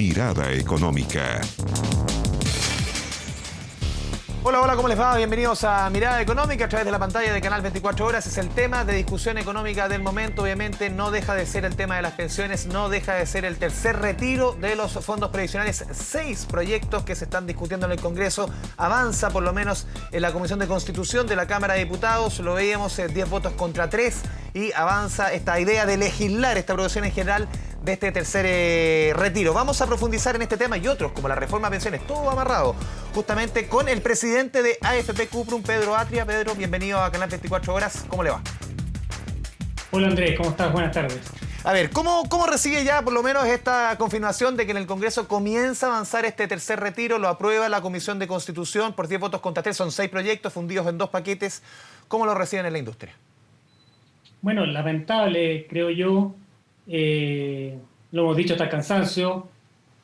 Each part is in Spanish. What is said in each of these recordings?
Mirada Económica. Hola, hola, ¿cómo les va? Bienvenidos a Mirada Económica a través de la pantalla de Canal 24 Horas. Es el tema de discusión económica del momento. Obviamente no deja de ser el tema de las pensiones, no deja de ser el tercer retiro de los fondos previsionales. 6 proyectos que se están discutiendo en el Congreso. Avanza por lo menos en la Comisión de Constitución de la Cámara de Diputados. Lo veíamos, 10 votos contra 3. Y avanza esta idea de legislar esta aprobación en general de este tercer retiro. Vamos a profundizar en este tema y otros, como la reforma a pensiones, todo amarrado justamente con el presidente de AFP Cuprum, Pedro Atria. Pedro, bienvenido a Canal 24 Horas. ¿Cómo le va? Hola Andrés, ¿cómo estás? Buenas tardes. A ver, ¿cómo recibe ya por lo menos esta confirmación de que en el Congreso comienza a avanzar este tercer retiro? Lo aprueba la Comisión de Constitución por 10 votos contra 3. Son 6 proyectos fundidos en 2 paquetes. ¿Cómo lo reciben en la industria? Bueno, lamentable, creo yo. Lo hemos dicho hasta el cansancio.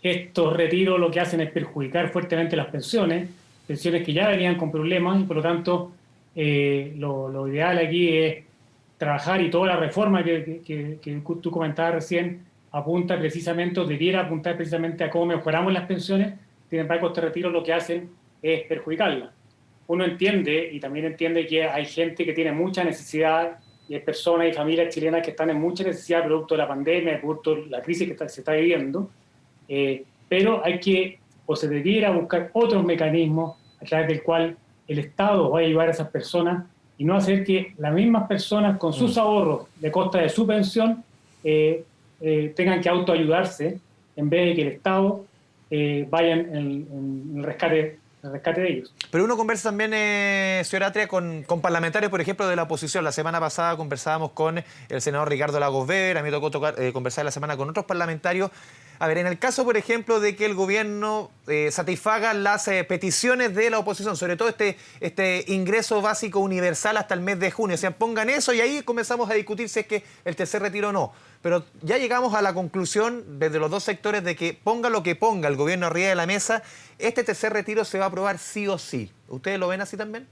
Estos retiros lo que hacen es perjudicar fuertemente las pensiones que ya venían con problemas y por lo tanto lo ideal aquí es trabajar, y toda la reforma que tú comentabas recién apunta precisamente, o debiera apuntar precisamente a cómo mejoramos las pensiones. Sin embargo, estos retiros lo que hacen es perjudicarlas. Uno entiende, y también entiende, que hay gente que tiene mucha necesidad, y hay personas y familias chilenas que están en mucha necesidad producto de la pandemia, producto de la crisis que se está viviendo, pero hay que, o se debiera buscar otros mecanismos a través del cual el Estado va a ayudar a esas personas y no hacer que las mismas personas con sus ahorros de costa de su pensión tengan que autoayudarse en vez de que el Estado vaya en el rescate de ellos. Pero uno conversa también, señor Atria, con parlamentarios, por ejemplo, de la oposición. La semana pasada conversábamos con el senador Ricardo Lagos Weber, a mí me tocó conversar la semana con otros parlamentarios. A ver, en el caso, por ejemplo, de que el gobierno satisfaga las peticiones de la oposición, sobre todo este ingreso básico universal hasta el mes de junio, o sea, pongan eso y ahí comenzamos a discutir si es que el tercer retiro o no. Pero ya llegamos a la conclusión desde los dos sectores de que ponga lo que ponga el gobierno arriba de la mesa, este tercer retiro se va a aprobar sí o sí. ¿Ustedes lo ven así también?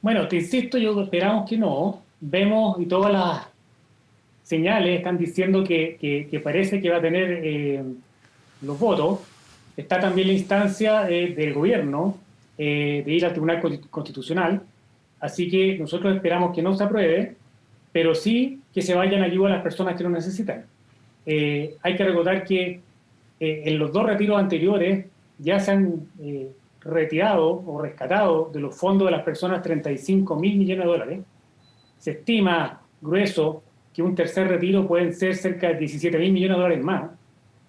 Bueno, te insisto, yo esperamos que no. Vemos, y todas las señales están diciendo que parece que va a tener los votos. Está también la instancia del gobierno de ir al Tribunal Constitucional. Así que nosotros esperamos que no se apruebe, pero sí que se vayan a ayudar a las personas que lo necesitan. Hay que recordar que en los 2 retiros anteriores ya se han retirado o rescatado de los fondos de las personas 35.000 millones de dólares. Se estima, grueso, que un tercer retiro pueden ser cerca de 17.000 millones de dólares más.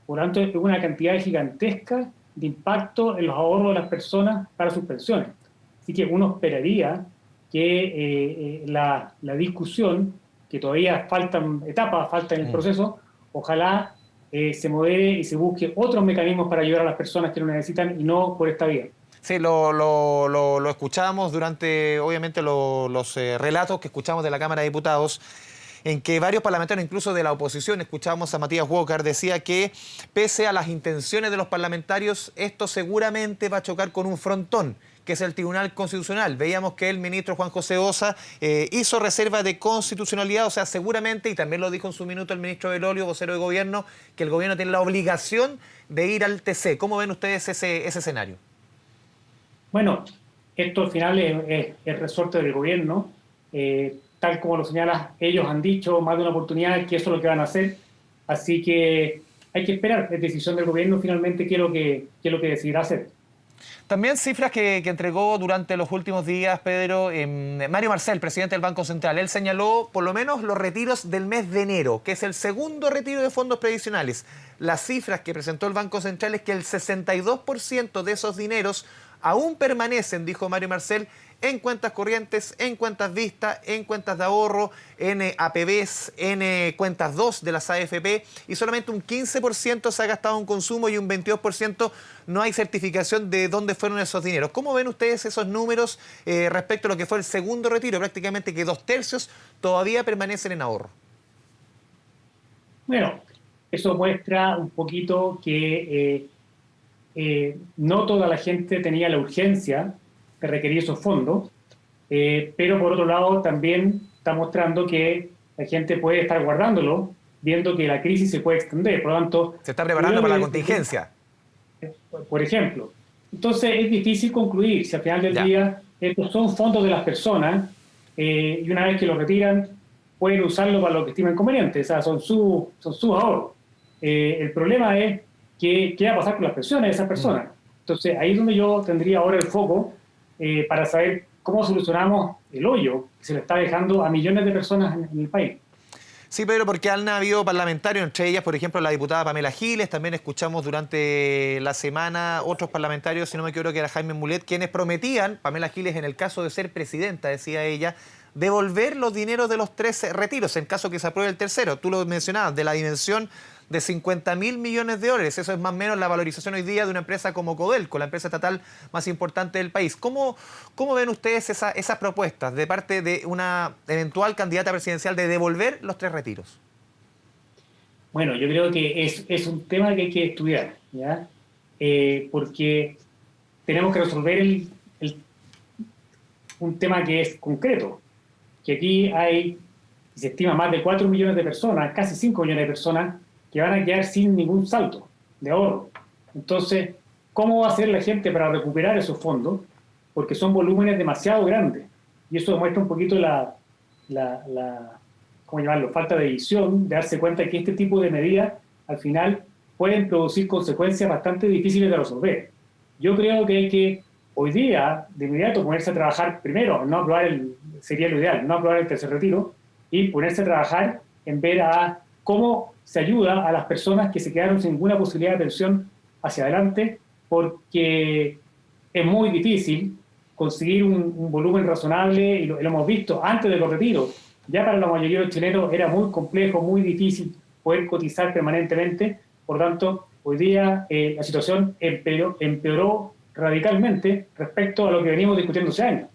Por lo tanto, es una cantidad gigantesca de impacto en los ahorros de las personas para sus pensiones. Así que uno esperaría que la discusión, que todavía faltan etapas, falta en el proceso, ojalá se modere y se busque otros mecanismos para ayudar a las personas que lo necesitan y no por esta vía. Sí, lo escuchamos durante, obviamente, los relatos que escuchamos de la Cámara de Diputados, en que varios parlamentarios, incluso de la oposición, escuchamos a Matías Walker, decía que pese a las intenciones de los parlamentarios, esto seguramente va a chocar con un frontón, que es el Tribunal Constitucional. Veíamos que el ministro Juan José Ossa hizo reserva de constitucionalidad, o sea, seguramente, y también lo dijo en su minuto el ministro Belolio, vocero de gobierno, que el gobierno tiene la obligación de ir al TC. ¿Cómo ven ustedes ese escenario? Bueno, esto al final es resorte del gobierno. Tal como lo señalas, ellos han dicho más de una oportunidad que eso es lo que van a hacer. Así que hay que esperar. Es decisión del gobierno finalmente qué es lo que decidirá hacer. También cifras que entregó durante los últimos días, Pedro, Mario Marcel, presidente del Banco Central. Él señaló por lo menos los retiros del mes de enero, que es el segundo retiro de fondos previsionales. Las cifras que presentó el Banco Central es que el 62% de esos dineros aún permanecen, dijo Mario Marcel, en cuentas corrientes, en cuentas vistas, en cuentas de ahorro, en APBs, en cuentas 2 de las AFP, y solamente un 15% se ha gastado en consumo y un 22% no hay certificación de dónde fueron esos dineros. ¿Cómo ven ustedes esos números respecto a lo que fue el segundo retiro? Prácticamente que 2/3 todavía permanecen en ahorro. Bueno, eso muestra un poquito que no toda la gente tenía la urgencia de requerir esos fondos, pero por otro lado también está mostrando que la gente puede estar guardándolo viendo que la crisis se puede extender. Por lo tanto, Se está preparando para la contingencia. por ejemplo. Entonces es difícil concluir si al final del día estos son fondos de las personas y una vez que los retiran pueden usarlo para lo que estimen conveniente, o sea, son sus ahorros. El problema es qué va a pasar con las pensiones de esas personas. Entonces ahí es donde yo tendría ahora el foco para saber cómo solucionamos el hoyo que se le está dejando a millones de personas en el país. Sí, Pedro, porque han habido parlamentarios, entre ellas, por ejemplo, la diputada Pamela Giles, también escuchamos durante la semana otros parlamentarios, si no me equivoco que era Jaime Mulet, quienes prometían, Pamela Giles en el caso de ser presidenta, decía ella, devolver los dineros de los 3 retiros en caso que se apruebe el tercero. Tú lo mencionabas, de la dimensión de 50.000 millones de dólares. Eso es más o menos la valorización hoy día de una empresa como Codelco, la empresa estatal más importante del país. ¿Cómo ven ustedes esas propuestas de parte de una eventual candidata presidencial de devolver los 3 retiros? Bueno, yo creo que es un tema que hay que estudiar, ¿ya? Porque tenemos que resolver un tema que es concreto, que aquí se estima más de 4 millones de personas, casi 5 millones de personas, que van a quedar sin ningún salto de ahorro. Entonces, ¿cómo va a hacer la gente para recuperar esos fondos? Porque son volúmenes demasiado grandes. Y eso demuestra un poquito ¿cómo llamarlo?, falta de visión, de darse cuenta que este tipo de medidas, al final, pueden producir consecuencias bastante difíciles de resolver. Yo creo que hay que, hoy día, de inmediato, ponerse a trabajar primero, sería lo ideal, no aprobar el tercer retiro, y ponerse a trabajar en ver a cómo se ayuda a las personas que se quedaron sin ninguna posibilidad de pensión hacia adelante, porque es muy difícil conseguir un volumen razonable, y lo hemos visto antes de los retiros. Ya para la mayoría de los chilenos era muy complejo, muy difícil poder cotizar permanentemente. Por lo tanto, hoy día la situación empeoró radicalmente respecto a lo que veníamos discutiendo hace años.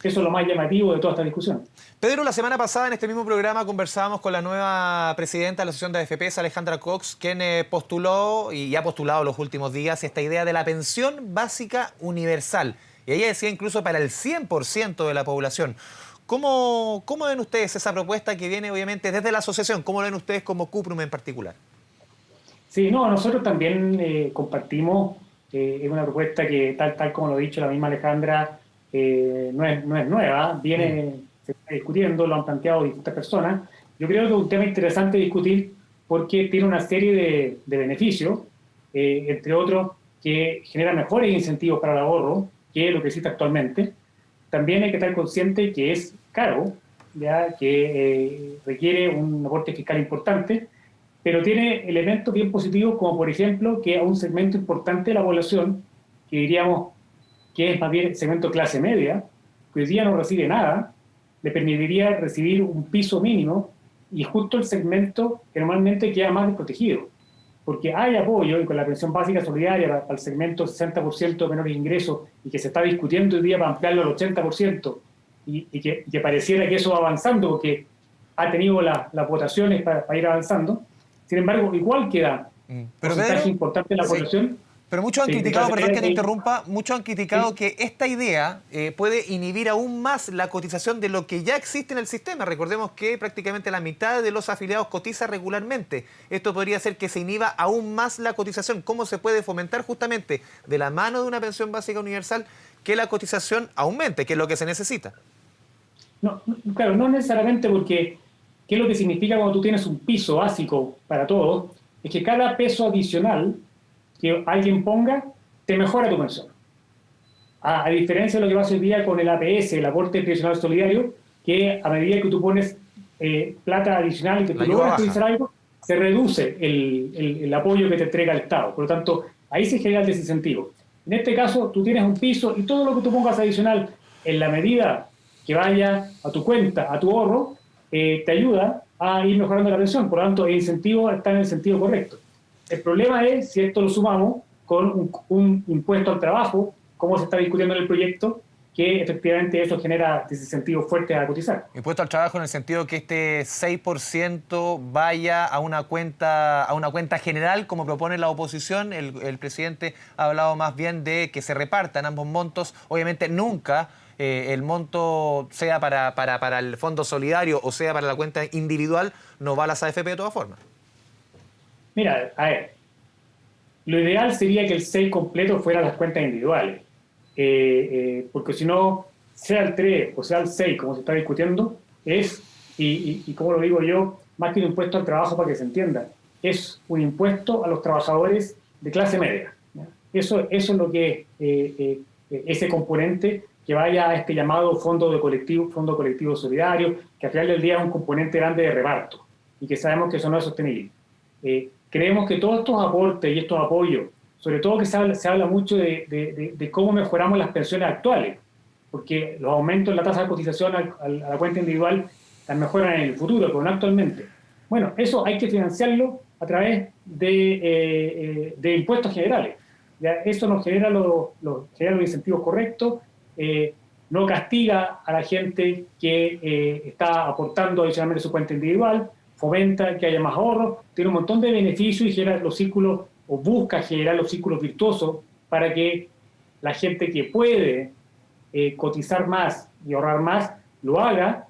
Eso es lo más llamativo de toda esta discusión. Pedro, la semana pasada en este mismo programa conversábamos con la nueva presidenta de la Asociación de AFPs, Alejandra Cox, quien postuló y ha postulado los últimos días esta idea de la pensión básica universal. Y ella decía incluso para el 100% de la población. ¿Cómo ven ustedes esa propuesta que viene obviamente desde la asociación? ¿Cómo lo ven ustedes como Cuprum en particular? Sí, nosotros también compartimos, es una propuesta que tal como lo ha dicho la misma Alejandra, no es nueva, se está discutiendo, lo han planteado distintas personas. Yo creo que es un tema interesante discutir porque tiene una serie de beneficios, entre otros que genera mejores incentivos para el ahorro que lo que existe actualmente. También hay que estar consciente que es caro, ya que requiere un aporte fiscal importante, pero tiene elementos bien positivos como por ejemplo que a un segmento importante de la población, que diríamos que es más bien el segmento clase media, que hoy día no recibe nada, le permitiría recibir un piso mínimo y justo el segmento que normalmente queda más desprotegido. Porque hay apoyo y con la pensión básica solidaria para el segmento 60% de menores ingresos y que se está discutiendo hoy día para ampliarlo al 80% y que pareciera que eso va avanzando porque ha tenido las votaciones para ir avanzando. Sin embargo, igual queda un porcentaje importante de la población. Pero muchos han criticado, perdón que te interrumpa, muchos han criticado que esta idea puede inhibir aún más la cotización de lo que ya existe en el sistema. Recordemos que prácticamente la mitad de los afiliados cotiza regularmente. Esto podría hacer que se inhiba aún más la cotización. ¿Cómo se puede fomentar justamente de la mano de una pensión básica universal que la cotización aumente, que es lo que se necesita? Claro, no necesariamente porque ¿qué es lo que significa cuando tú tienes un piso básico para todos? Es que cada peso adicional que alguien ponga, te mejora tu pensión. A diferencia de lo que pasa hoy día con el APS, el aporte previsional solidario, que a medida que tú pones plata adicional y que tú logras utilizar algo, se reduce el apoyo que te entrega el Estado. Por lo tanto, ahí se genera el desincentivo. En este caso, tú tienes un piso y todo lo que tú pongas adicional, en la medida que vaya a tu cuenta, a tu ahorro, te ayuda a ir mejorando la pensión. Por lo tanto, el incentivo está en el sentido correcto. El problema es si esto lo sumamos con un impuesto al trabajo, como se está discutiendo en el proyecto, que efectivamente eso genera desincentivos fuertes a cotizar. Impuesto al trabajo en el sentido que este 6% vaya a una cuenta general, como propone la oposición. El presidente ha hablado más bien de que se repartan ambos montos. Obviamente nunca el monto sea para el fondo solidario o sea para la cuenta individual, no va a las AFP de todas formas. Mira, a ver, lo ideal sería que el 6 completo fuera las cuentas individuales, porque si no, sea el 3 o sea el 6, como se está discutiendo, y como lo digo yo, más que un impuesto al trabajo para que se entienda, es un impuesto a los trabajadores de clase media, ¿ya? Eso es lo que ese componente que vaya a este llamado fondo colectivo solidario, que al final del día es un componente grande de reparto y que sabemos que eso no es sostenible. Creemos que todos estos aportes y estos apoyos, sobre todo que se habla mucho de cómo mejoramos las pensiones actuales, porque los aumentos en la tasa de cotización a la cuenta individual las mejoran en el futuro, pero no actualmente. Bueno, eso hay que financiarlo a través de impuestos generales. ¿Ya? Eso nos genera genera los incentivos correctos, no castiga a la gente que está aportando adicionalmente su cuenta individual, fomenta que haya más ahorro, tiene un montón de beneficios y genera los círculos, o busca generar los círculos virtuosos para que la gente que puede cotizar más y ahorrar más, lo haga,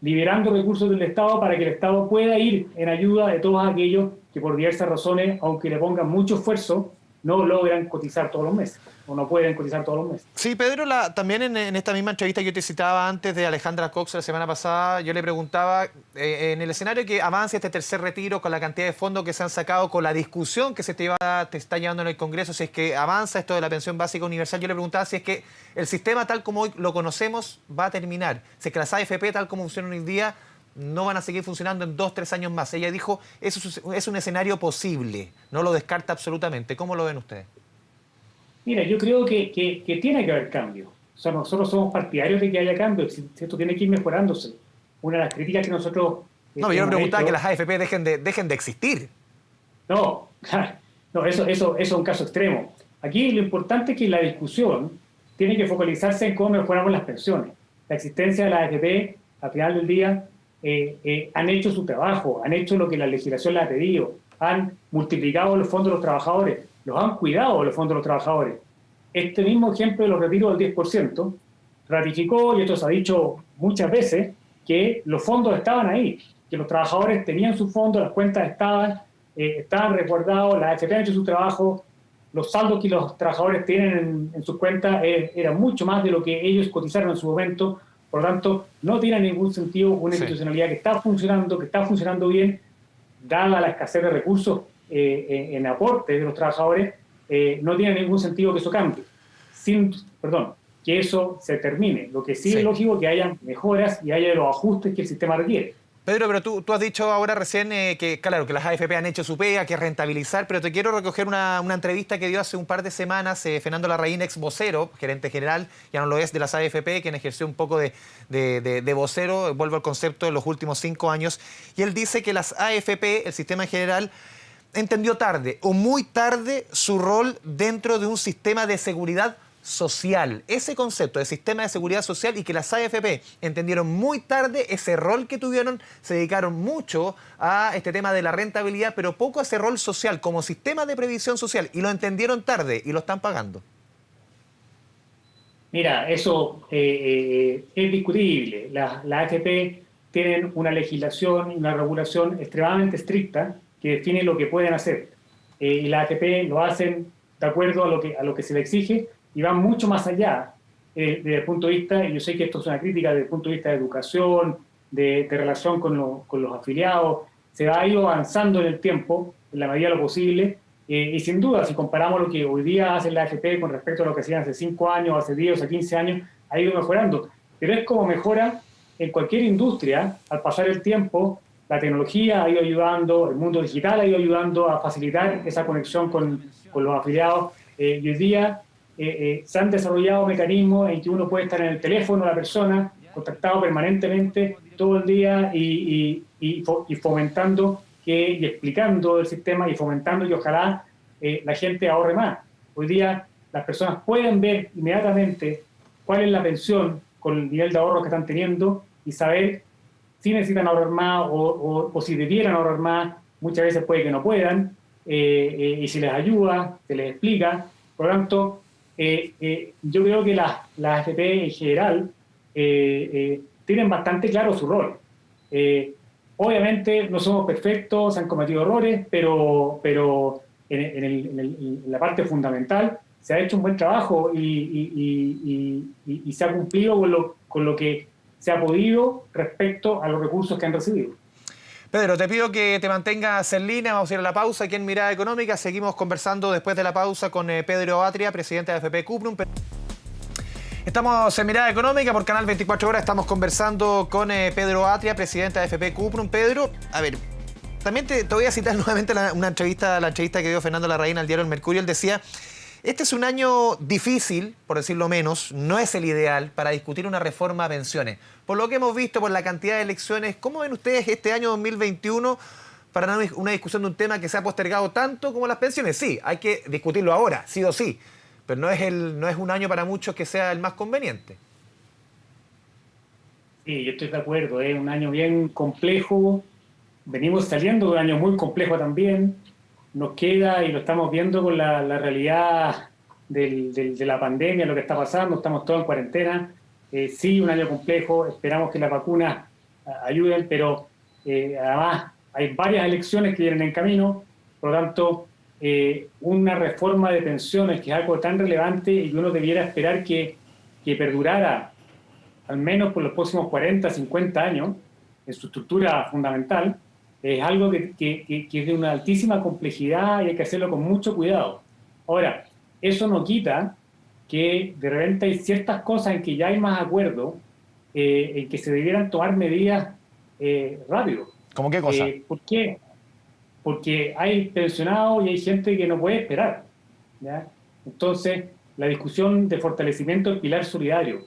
liberando recursos del Estado para que el Estado pueda ir en ayuda de todos aquellos que por diversas razones, aunque le pongan mucho esfuerzo, no logran cotizar todos los meses, o no pueden cotizar todos los meses. Sí, Pedro, también en esta misma entrevista que yo te citaba antes de Alejandra Cox la semana pasada, yo le preguntaba, en el escenario que avance este tercer retiro, con la cantidad de fondos que se han sacado, con la discusión que te está llevando en el Congreso, si es que avanza esto de la pensión básica universal, yo le preguntaba si es que el sistema tal como hoy lo conocemos va a terminar, si es que las AFP tal como funcionan hoy en día no van a seguir funcionando en 2-3 años más. Ella dijo, eso es un escenario posible, no lo descarta absolutamente. ¿Cómo lo ven ustedes? Mira, yo creo que tiene que haber cambio. O sea, nosotros somos partidarios de que haya cambio. Esto tiene que ir mejorándose. Una de las críticas que nosotros... No, yo le preguntaba que las AFP dejen de existir. No, no, eso es un caso extremo. Aquí lo importante es que la discusión tiene que focalizarse en cómo mejoramos las pensiones. La existencia de las AFP, al final del día, han hecho su trabajo, han hecho lo que la legislación les ha pedido, han multiplicado los fondos de los trabajadores, los han cuidado los fondos de los trabajadores. Este mismo ejemplo de los retiros del 10% ratificó, y esto se ha dicho muchas veces, que los fondos estaban ahí, que los trabajadores tenían sus fondos, las cuentas estaban resguardados, la AFP han hecho su trabajo, los saldos que los trabajadores tienen en sus cuentas eran mucho más de lo que ellos cotizaron en su momento. Por lo tanto, no tiene ningún sentido una institucionalidad que está funcionando bien, dada la escasez de recursos en aporte de los trabajadores, no tiene ningún sentido que eso cambie. Que eso se termine. Lo que sí es lógico es que haya mejoras y haya los ajustes que el sistema requiere. Pedro, pero tú has dicho ahora recién que, claro, que las AFP han hecho su pega, que es rentabilizar, pero te quiero recoger una entrevista que dio hace un par de semanas Fernando Larraín, ex vocero, gerente general, ya no lo es, de las AFP, quien ejerció un poco de vocero, vuelvo al concepto, en los últimos 5 años, y él dice que las AFP, el sistema en general, entendió tarde o muy tarde su rol dentro de un sistema de seguridad social. Ese concepto de sistema de seguridad social, y que las AFP entendieron muy tarde ese rol que tuvieron, se dedicaron mucho a este tema de la rentabilidad, pero poco a ese rol social como sistema de previsión social, y lo entendieron tarde y lo están pagando. Mira, eso es discutible. Las AFP tienen una legislación y una regulación extremadamente estricta que define lo que pueden hacer. Y las AFP lo hacen de acuerdo a lo que se le exige, y van mucho más allá desde el punto de vista, y yo sé que esto es una crítica desde el punto de vista de educación, de relación con los afiliados, se ha ido avanzando en el tiempo, en la medida de lo posible, y sin duda, si comparamos lo que hoy día hace la AFP con respecto a lo que hacían hace 5 años, hace 10, hace 15 años, ha ido mejorando. Pero es como mejora en cualquier industria, al pasar el tiempo, la tecnología ha ido ayudando, el mundo digital ha ido ayudando a facilitar esa conexión con los afiliados, y hoy día se han desarrollado mecanismos en que uno puede estar en el teléfono de la persona, contactado permanentemente todo el día y fomentando y explicando el sistema y fomentando que ojalá la gente ahorre más. Hoy día las personas pueden ver inmediatamente cuál es la pensión con el nivel de ahorro que están teniendo y saber si necesitan ahorrar más o si debieran ahorrar más. Muchas veces puede que no puedan, y si les ayuda, se les explica. Por lo tanto, yo creo que las AFP en general tienen bastante claro su rol. Obviamente no somos perfectos, se han cometido errores, pero en la parte fundamental se ha hecho un buen trabajo y se ha cumplido con lo que se ha podido respecto a los recursos que han recibido. Pedro, te pido que te mantengas en línea, vamos a ir a la pausa aquí en Mirada Económica, seguimos conversando después de la pausa con Pedro Atria, presidente de AFP Cuprum. Estamos en Mirada Económica por Canal 24 Horas, estamos conversando con Pedro Atria, presidente de AFP Cuprum. Pedro, a ver, también te voy a citar nuevamente la entrevista que dio Fernando Larraín al diario El Mercurio. Él decía: este es un año difícil, por decirlo menos, no es el ideal para discutir una reforma a pensiones. Por lo que hemos visto, por la cantidad de elecciones, ¿cómo ven ustedes este año 2021 para una discusión de un tema que se ha postergado tanto como las pensiones? Sí, hay que discutirlo ahora, sí o sí, pero no es un año para muchos que sea el más conveniente. Sí, yo estoy de acuerdo, es un año bien complejo, venimos saliendo de un año muy complejo también. Nos queda, y lo estamos viendo con la realidad de la pandemia, lo que está pasando, estamos todos en cuarentena. Sí, un año complejo, esperamos que las vacunas ayuden, pero además hay varias elecciones que vienen en camino, por lo tanto, una reforma de pensiones, que es algo tan relevante y que uno debiera esperar que perdurara al menos por los próximos 40, 50 años, en su estructura fundamental, es algo que es de una altísima complejidad y hay que hacerlo con mucho cuidado. Ahora, eso no quita que de repente hay ciertas cosas en que ya hay más acuerdo, en que se debieran tomar medidas rápido. ¿Cómo qué cosa? ¿Por qué? Porque hay pensionados y hay gente que no puede esperar, ¿ya? Entonces, la discusión de fortalecimiento del pilar solidario,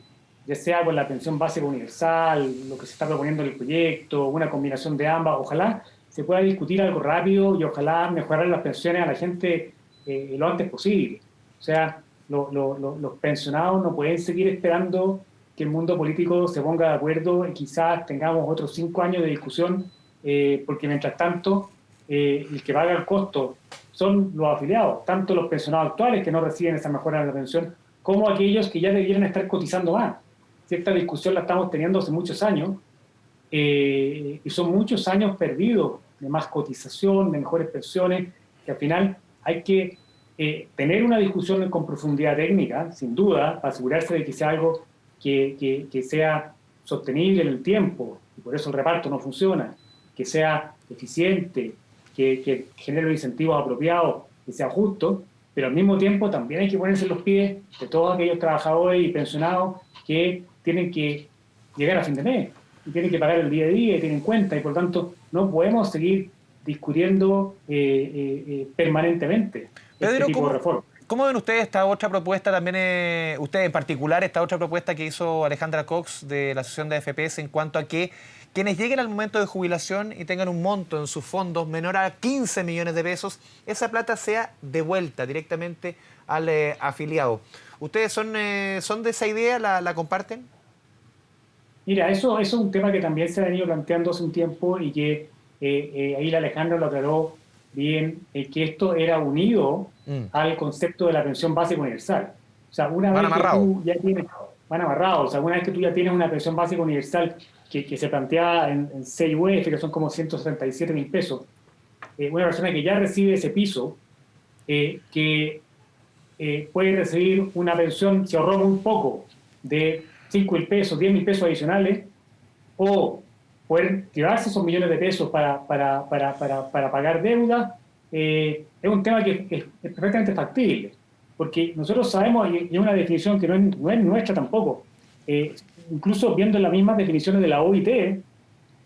ya sea con la pensión básica universal, lo que se está proponiendo en el proyecto, una combinación de ambas, ojalá se pueda discutir algo rápido y ojalá mejorar las pensiones a la gente lo antes posible. O sea, los pensionados no pueden seguir esperando que el mundo político se ponga de acuerdo y quizás tengamos otros 5 años de discusión, porque mientras tanto el que paga el costo son los afiliados, tanto los pensionados actuales que no reciben esa mejora de la pensión, como aquellos que ya debieran estar cotizando más. Esta discusión la estamos teniendo hace muchos años y son muchos años perdidos de más cotización, de mejores pensiones, que al final hay que tener una discusión con profundidad técnica, sin duda, para asegurarse de que sea algo que sea sostenible en el tiempo, y por eso el reparto no funciona, que sea eficiente, que genere los incentivos apropiados, que sea justo, pero al mismo tiempo también hay que ponerse en los pies de todos aquellos trabajadores y pensionados que tienen que llegar a fin de mes, y tienen que pagar el día a día y tienen cuenta, y por lo tanto no podemos seguir discutiendo permanentemente Pedro, este tipo de reforma. ¿Cómo ven ustedes esta otra propuesta también, usted en particular, esta otra propuesta que hizo Alejandra Cox de la Asociación de AFPs en cuanto a que quienes lleguen al momento de jubilación y tengan un monto en sus fondos menor a 15 millones de pesos, esa plata sea devuelta directamente al afiliado? ¿Ustedes son de esa idea? ¿La comparten? Mira, eso es un tema que también se ha venido planteando hace un tiempo y que ahí la Alejandra lo aclaró bien, que esto era unido al concepto de la pensión básica universal. O sea, una vez que tú ya tienes, van amarrados, o sea, una vez que tú ya tienes una pensión básica universal que se plantea en CIUF, que son como 177.000 pesos, una persona que ya recibe ese piso, que puede recibir una pensión, se ahorró muy poco, de 5.000 pesos, 10.000 pesos adicionales, o poder llevarse esos millones de pesos para pagar deuda, es un tema que es perfectamente factible, porque nosotros sabemos, y es una definición que no es nuestra tampoco, incluso viendo las mismas definiciones de la OIT, te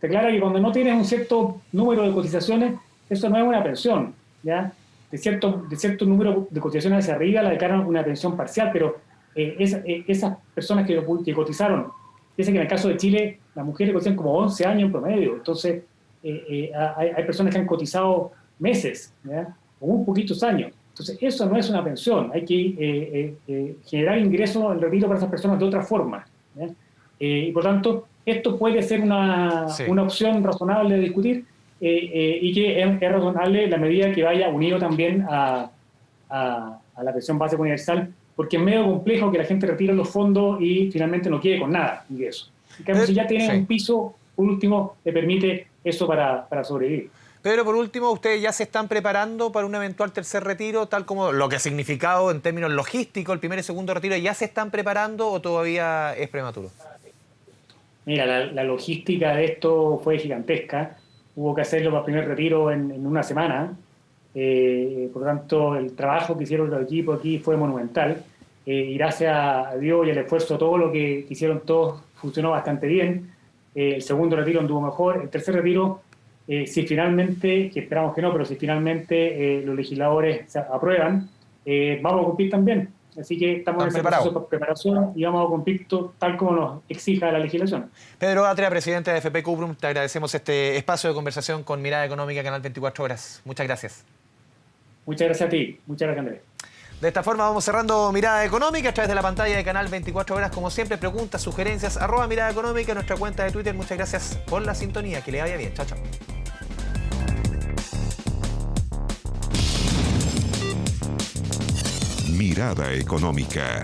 aclara que cuando no tienes un cierto número de cotizaciones, eso no es una pensión, ¿ya? De cierto número de cotizaciones hacia arriba la declaran una pensión parcial, pero esas personas que cotizaron, piensen que en el caso de Chile las mujeres cotizan como 11 años en promedio, entonces hay personas que han cotizado meses, ¿ya? O muy poquitos años. Entonces eso no es una pensión, hay que generar ingresos en retiro para esas personas de otra forma, ¿ya? Y por tanto esto puede ser una opción razonable de discutir, y que es razonable en la medida que vaya unido también a la pensión básica universal, porque es medio complejo que la gente retire los fondos y finalmente no quede con nada de eso. En cambio, si ya tiene sí. un piso, por último, le permite eso para sobrevivir. Pedro, por último, ¿ustedes ya se están preparando para un eventual tercer retiro, tal como lo que ha significado en términos logísticos el primer y segundo retiro? ¿Ya se están preparando o todavía es prematuro? Mira, la logística de esto fue gigantesca. Hubo que hacerlo para el primer retiro en una semana. Por lo tanto, el trabajo que hicieron los equipos aquí fue monumental. Y gracias a Dios y al esfuerzo, todo lo que hicieron todos funcionó bastante bien. El segundo retiro anduvo mejor. El tercer retiro, si finalmente, que esperamos que no, pero si finalmente los legisladores se aprueban, vamos a cumplir también. Así que estamos en ese proceso de preparación y vamos a cumplir tal como nos exija la legislación. Pedro Atria, presidente de FP Cuprum, te agradecemos este espacio de conversación con Mirada Económica, Canal 24 Horas. Muchas gracias. Muchas gracias a ti. Muchas gracias, Andrés. De esta forma vamos cerrando Mirada Económica a través de la pantalla de Canal 24 Horas. Como siempre, preguntas, sugerencias, @Mirada Económica, nuestra cuenta de Twitter. Muchas gracias por la sintonía. Que le vaya bien. Chao, chao. Mirada Económica.